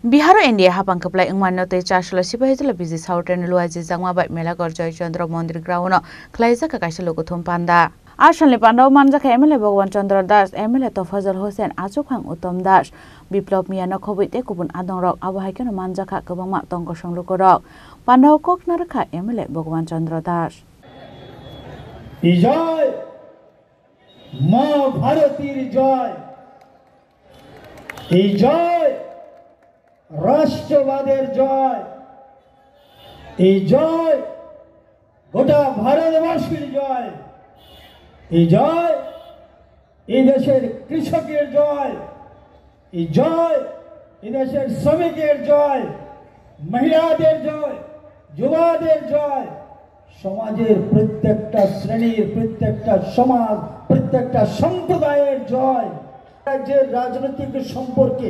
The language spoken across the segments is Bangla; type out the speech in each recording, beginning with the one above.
Bihar India hapang keplai ingman te chashla sibai jela busy southern luaji jangma bai mela gor Joy Chandra Mandir ground khlaija ka kaisa logo thum panda Ashanle Pandau manjaka MLA Bhagwan Chandra Das MLA Tofazal Hussain Achukhang Uttam Das Biplop Miyano Khobite kubun adong rok abahaikan manjaka kebangma tongko sangluko rok Pandau kokna rekha MLA Bhagwan Chandra Das জয় মা ভারতীর জয় এই জয় রাষ্ট্রবাদের জয় এই জয় গোটা ভারতবাসীর জয় এই জয় এই দেশের কৃষকের জয় এই জয় এই দেশের শ্রমিকের জয় মহিলাদের জয় যুবাদের জয় সমাজের প্রত্যেকটা শ্রেণীর প্রত্যেকটা সমাজ প্রত্যেকটা সম্প্রদায়ের জয় রাজ্যের রাজনৈতিক সম্পর্কে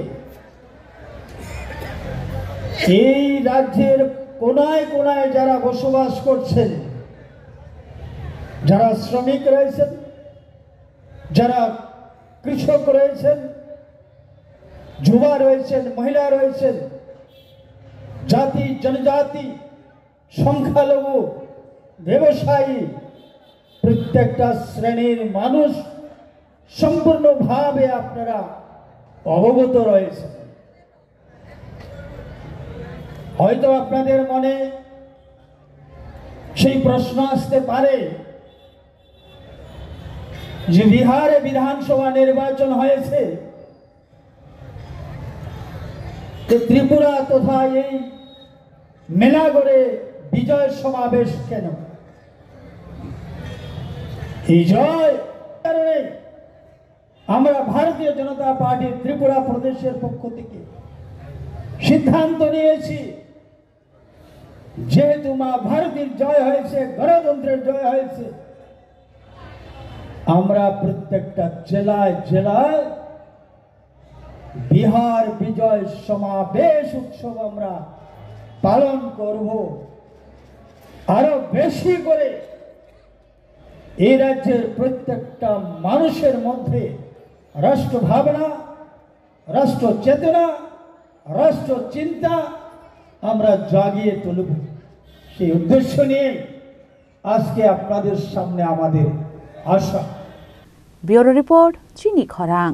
এই রাজ্যের কোনায় কোনায় যারা বসবাস করছেন যারা শ্রমিক রয়েছেন যারা কৃষক রয়েছেন যুবা রয়েছেন মহিলা রয়েছেন জাতি জনজাতি সংখ্যালঘু ব্যবসায়ী প্রত্যেকটা শ্রেণীর মানুষ সম্পূর্ণভাবে আপনারা অবগত রয়েছেন হয়তো আপনাদের মনে সেই প্রশ্ন আসতে পারে যে বিহারে বিধানসভা নির্বাচন হয়েছে ত্রিপুরা তথা এই মেলাগড়ে বিজয় সমাবেশ কেন এই জয় কারণে আমরা ভারতীয় জনতা পার্টি ত্রিপুরা প্রদেশের পক্ষ থেকে সিদ্ধান্ত নিয়েছি যেহেতু মা ভারতীর জয় হয়েছে গণতন্ত্রের জয় হয়েছে আমরা প্রত্যেকটা জেলায় জেলায় বিহার বিজয় সমাবেশ উৎসব আমরা পালন করব আরো বেশি করে এই রাজ্যের প্রত্যেকটা মানুষের মধ্যে রাষ্ট্র ভাবনা রাষ্ট্র চেতনা রাষ্ট্র চিন্তা আমরা জাগিয়ে তুলব সেই উদ্দেশ্য নিয়ে আজকে আপনাদের সামনে আমাদের আশা ব্যুরো রিপোর্ট চিনি খরাং।